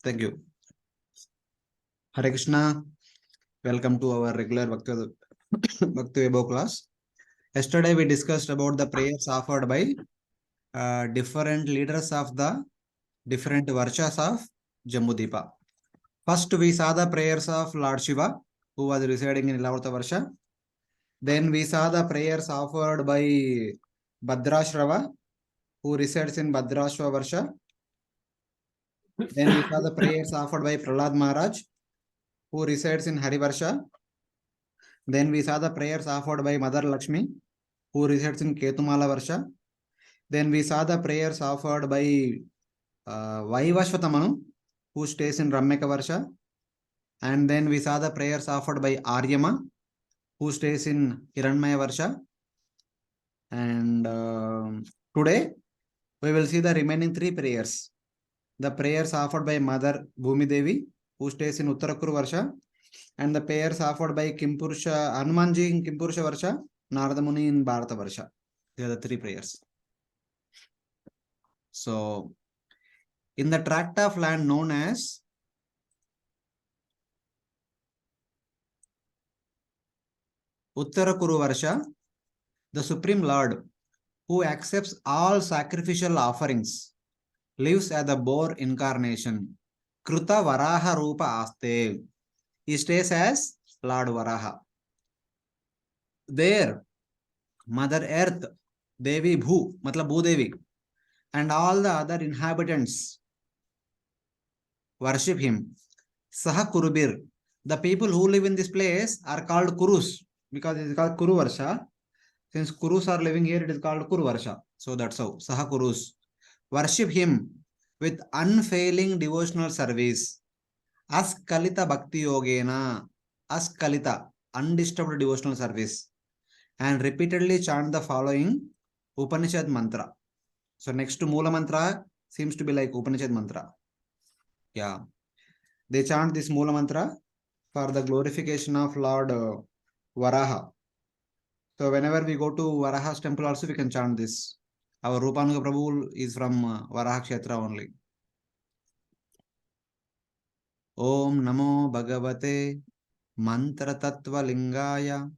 Thank you. Hare Krishna. Welcome to our regular Bhakti Vaibhav class. Yesterday we discussed about the prayers offered by different leaders of the different Varshas of Jambudipa. First we saw the prayers of Lord Shiva, who was residing in Ilavarta Varsha. Then we saw the prayers offered by Bhadrashrava, who resides in Bhadrashva Varsha. Then we saw the prayers offered by Prahlad Maharaj, who resides in Harivarsha. Then we saw the prayers offered by Mother Lakshmi, who resides in Ketumala Varsha. Then we saw the prayers offered by Vaivashvatamanu, who stays in Rammeka Varsha. And then we saw the prayers offered by Aryama, who stays in Hiranmaya Varsha. And today we will see the remaining three prayers. The prayers offered by Mother Bhudevi, who stays in Uttarakuru Varsha, and the prayers offered by Kimpurusha, Hanumanji in Kimpurusha Varsha, Narada Muni in Bharata Varsha. These are the three prayers. So, in the tract of land known as Uttarakuru Varsha, the Supreme Lord, who accepts all sacrificial offerings, lives as the boar incarnation. Kruta Varaha Rupa Aste. He stays as Lord Varaha. There, Mother Earth, Devi Bhu, matlab Bhudevi, and all the other inhabitants worship him. Saha Kurubir. The people who live in this place are called Kurus, because it is called Kuru Varsha. Since Kurus are living here, it is called Kuru Varsha. So that's how. Saha Kurus. Worship him with unfailing devotional service. Askalita Bhakti Yogena. Askalita, undisturbed devotional service. And repeatedly chant the following Upanishad mantra. So next to Mula mantra seems to be like Upanishad mantra. Yeah. They chant this Mula mantra for the glorification of Lord Varaha. So whenever we go to Varaha's temple also we can chant this. Our Rupanuga Prabhu is from Varaha Kshetra only. Om Namo Bhagavate Mantra Tattva Lingaya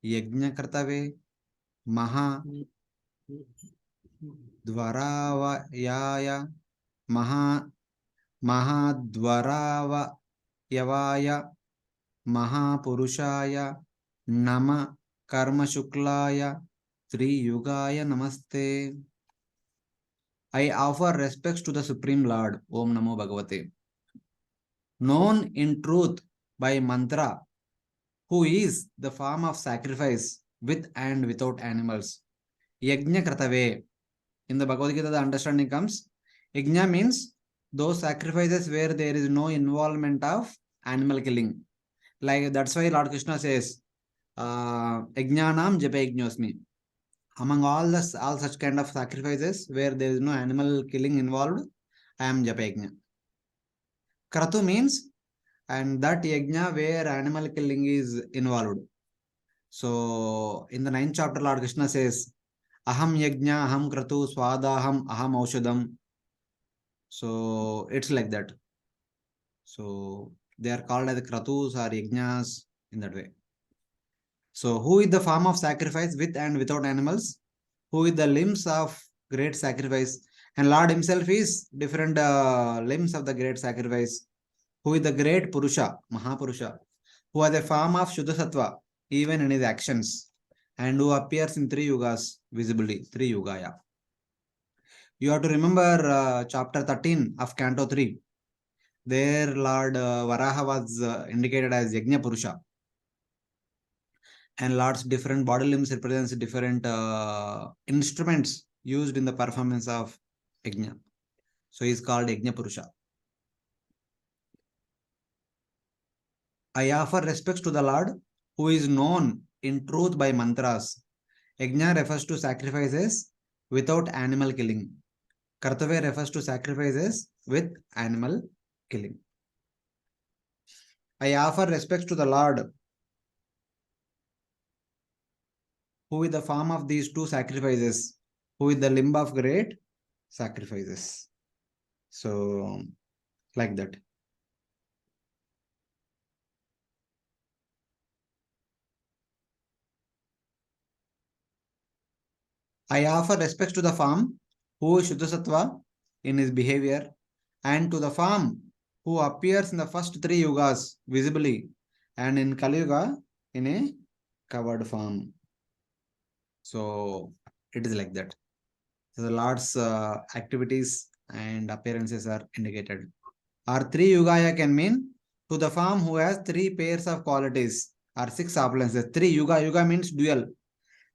Yajna Kartave Maha Dvaravayaya Mahadvaravayavaya Mahapurushaya Nama Karma Shuklaya Triyugaya Namaste. I offer respects to the Supreme Lord. Om Namo Bhagavate. Known in truth by mantra, who is the form of sacrifice with and without animals. Yajna Kratave. In the Bhagavad Gita, the understanding comes, Yajna means those sacrifices where there is no involvement of animal killing. Like that's why Lord Krishna says, Yajnanam Japa Yajnosmi. Among all such kind of sacrifices where there is no animal killing involved, I am Japa Yajna. Kratu means, and that Yajna where animal killing is involved. So in the 9th chapter, Lord Krishna says, Aham Yajna, Aham Kratu, Swadaham, Aham Aushadam. So it's like that. So they are called as Kratus or Yajnas in that way. So who is the form of sacrifice with and without animals? Who is the limbs of great sacrifice? And Lord himself is different limbs of the great sacrifice. Who is the great Purusha, Mahapurusha, who has a form of Shuddha Sattva, even in his actions, and who appears in 3 yugas visibly, 3 yugaya. You have to remember chapter 13 of Canto 3. There Lord Varaha was indicated as Yajna Purusha. And Lord's different body limbs represents different instruments used in the performance of Yajna. So he is called Yajna Purusha. I offer respects to the Lord, who is known in truth by mantras. Yajna refers to sacrifices without animal killing. Kartavya refers to sacrifices with animal killing. I offer respects to the Lord, who is the form of these 2 sacrifices, who is the limb of great sacrifices. So like that. I offer respects to the form who is Shuddha Sattva in his behavior, and to the form who appears in the first three yugas visibly, and in Kali Yuga in a covered form. So it is like that. So the Lord's activities and appearances are indicated. Or three yugaya can mean to the form who has three pairs of qualities or six opulences. Three yuga means dual.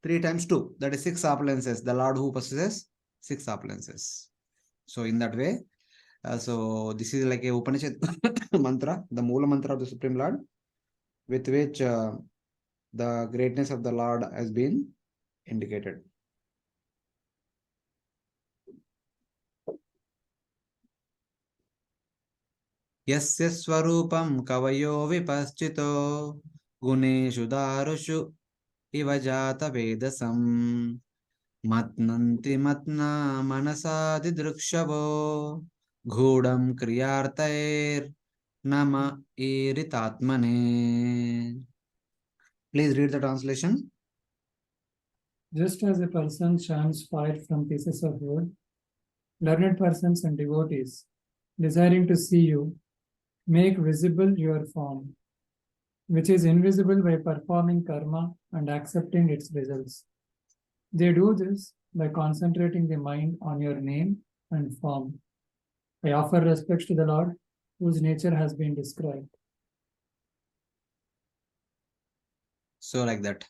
3 times 2, that is 6 opulences. The Lord who possesses 6 opulences. So in that way, so this is like a Upanishad mantra, the Moola mantra of the Supreme Lord, with which the greatness of the Lord has been indicated. Yasya swarupam kavayo vipaschito guneshu darushu iva jata vedasam matnanti matna manasadi drukshavo ghodam kriyartair nama iritatmane. Please read the translation. Just as a person chants fire from pieces of wood, learned persons and devotees, desiring to see you, make visible your form, which is invisible by performing karma and accepting its results. They do this by concentrating the mind on your name and form. I offer respects to the Lord, whose nature has been described. So like that.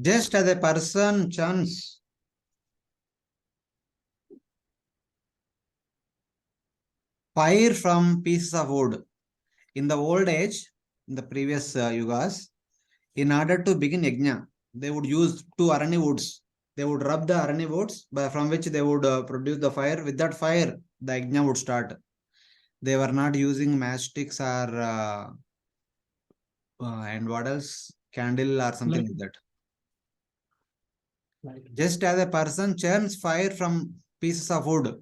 Just as a person chants fire from pieces of wood. In the old age, in the previous yugas, in order to begin yajna, they would use two arani woods. They would rub the arani woods from which they would produce the fire. With that fire, the yajna would start. They were not using matchsticks or and what else? Candle or something like that. Just as a person churns fire from pieces of wood,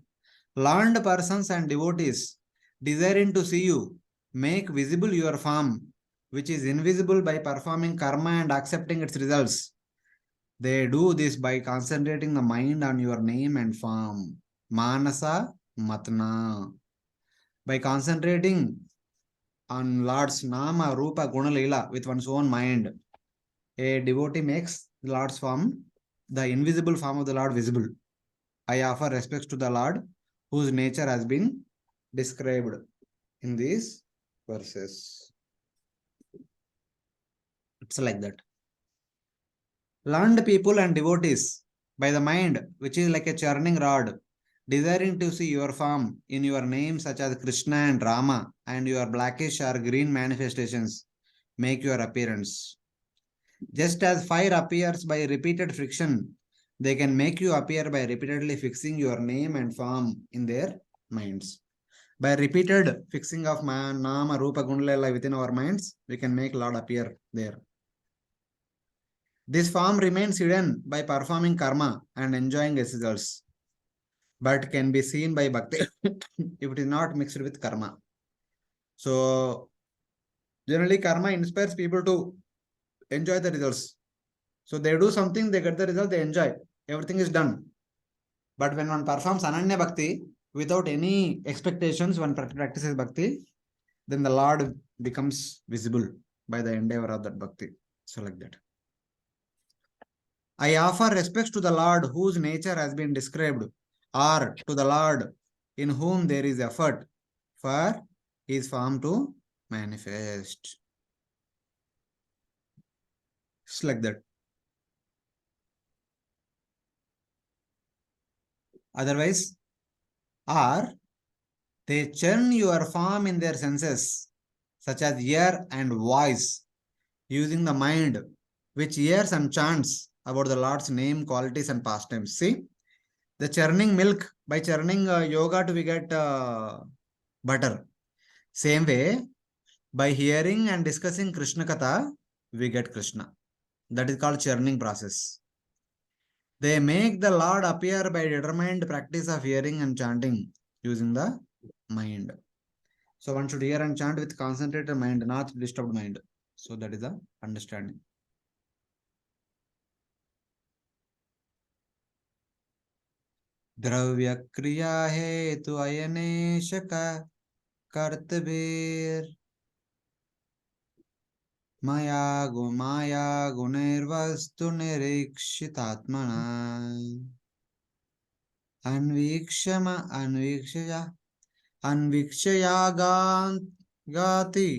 learned persons and devotees, desiring to see you, make visible your form, which is invisible by performing karma and accepting its results. They do this by concentrating the mind on your name and form. Manasa Matna. By concentrating on Lord's Nama, Rupa, Guna, Leela with one's own mind, a devotee makes the Lord's form, the invisible form of the Lord, visible. I offer respects to the Lord, whose nature has been described in these verses. It's like that. Learned people and devotees, by the mind, which is like a churning rod, desiring to see your form in your name, such as Krishna and Rama, and your blackish or green manifestations, make your appearance. Just as fire appears by repeated friction, they can make you appear by repeatedly fixing your name and form in their minds. By repeated fixing of Nama, Rupa, Gundala within our minds, we can make Lord appear there. This form remains hidden by performing karma and enjoying its results, but can be seen by bhakti if it is not mixed with karma. So, generally, karma inspires people to enjoy the results. So, they do something, they get the result, they enjoy. Everything is done. But when one performs Ananya Bhakti without any expectations, one practices Bhakti, then the Lord becomes visible by the endeavor of that Bhakti. So, like that. I offer respects to the Lord whose nature has been described, or to the Lord in whom there is effort for his form to manifest. It's like that. Otherwise, or they churn your form in their senses, such as ear and voice, using the mind, which hears and chants about the Lord's name, qualities, and pastimes. See, the churning milk, by churning yoga to we get butter. Same way, by hearing and discussing Krishna Katha, we get Krishna. That is called churning process. They make the Lord appear by determined practice of hearing and chanting using the mind. So one should hear and chant with concentrated mind, not disturbed mind. So that is the understanding. द्रव्य क्रिया हेतु अयनेश कर्तवीर माया गुणैर्वस्तु निरीक्षितात्मना अन्वीक्षयागाति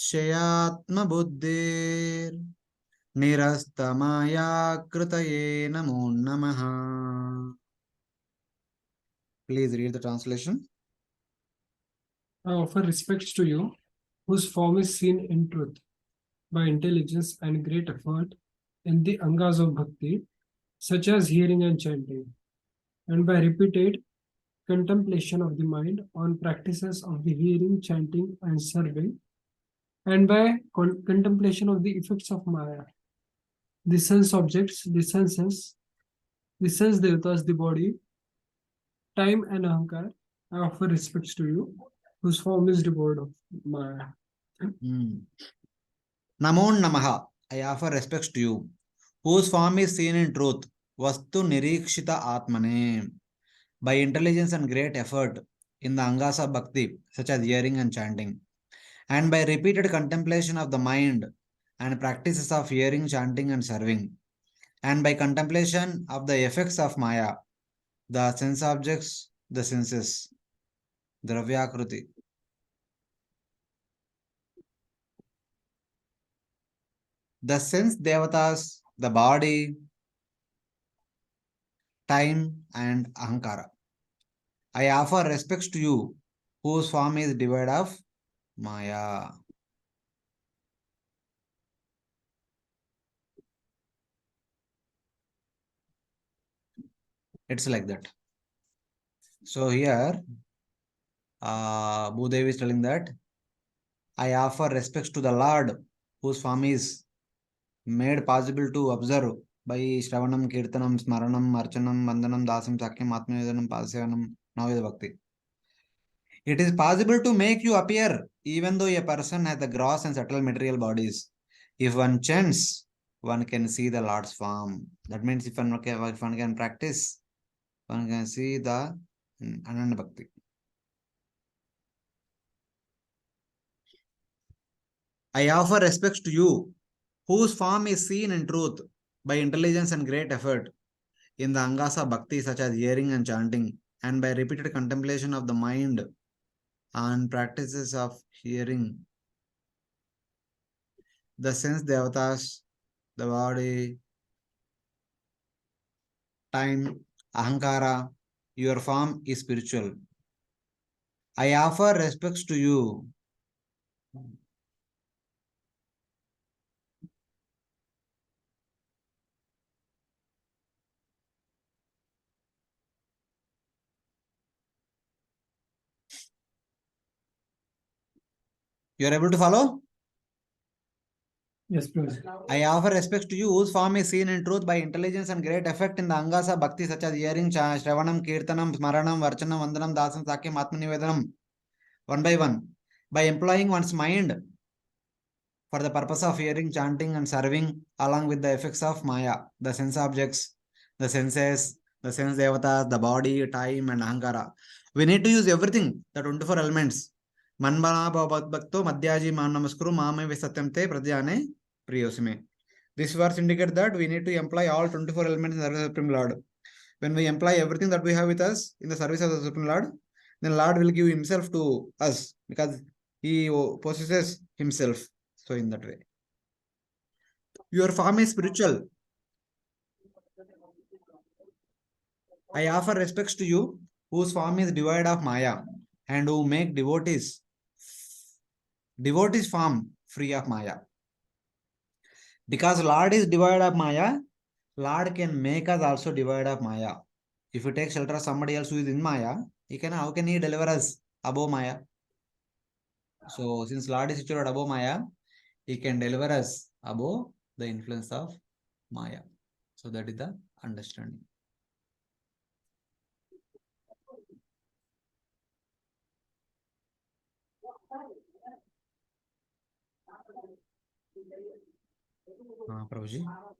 शयात्मबुद्धिर् निरस्तमाया कृतये नमो नमः. Please read the translation. I offer respects to you, whose form is seen in truth by intelligence and great effort in the angas of bhakti, such as hearing and chanting, and by repeated contemplation of the mind on practices of the hearing, chanting, and serving, and by contemplation of the effects of Maya, the sense objects, the senses, the sense devatas, the body, time, and ahankar. I offer respects to you, whose form is devoid of Maya. Namo Namaha. I offer respects to you, whose form is seen in truth, Vastu Nirikshita Atmane, by intelligence and great effort in the angas of bhakti, such as hearing and chanting, and by repeated contemplation of the mind and practices of hearing, chanting, and serving, and by contemplation of the effects of Maya, the sense objects, the senses, Dravyakriti. The sense devatas, the body, time, and ahankara. I offer respects to you, whose form is devoid of Maya. It's like that. So here, Bhudevi is telling that I offer respects to the Lord, whose form is made possible to observe by Shravanam, Kirtanam, Smaranam, Archanam, Vandanam, Dasam, Sakyam, Atmavedanam, Pasevanam, Naveda Bhakti. It is possible to make you appear even though a person has the gross and subtle material bodies. If one chants, one can see the Lord's form. That means if one can practice, one can see the Ananda Bhakti. I offer respects to you, whose form is seen in truth by intelligence and great effort in the angasa bhakti, such as hearing and chanting, and by repeated contemplation of the mind and practices of hearing, the sense devatas, the body, time, ahankara, your form is spiritual. I offer respects to you. You are able to follow? Yes, please. I offer respects to you, whose form is seen in truth by intelligence and great effect in the angasa bhakti, such as hearing, Shravanam, Kirtanam, Smaranam, Varchanam, Vandanam, Dasam, Sakyam, Atmanivedanam, one by one. By employing one's mind for the purpose of hearing, chanting, and serving, along with the effects of Maya, the sense objects, the senses, the sense devatas, the body, time, and ahankara. We need to use everything, the 24 elements. Manbana bhakto madhyaji man namaskuru mame visatyam te pradyane priyosime. This verse indicates that we need to employ all 24 elements in the service of the Supreme Lord. When we employ everything that we have with us in the service of the Supreme Lord, then Lord will give himself to us because he possesses himself. So in that way. Your form is spiritual. I offer respects to you, whose form is devoid of Maya, and who make devotees form free of Maya. Because Lord is devoid of Maya, Lord can make us also devoid of Maya. If you take shelter of somebody else who is in Maya, how can he deliver us above Maya? So since Lord is situated above Maya, he can deliver us above the influence of Maya. So that is the understanding. हाँ प्रभु जी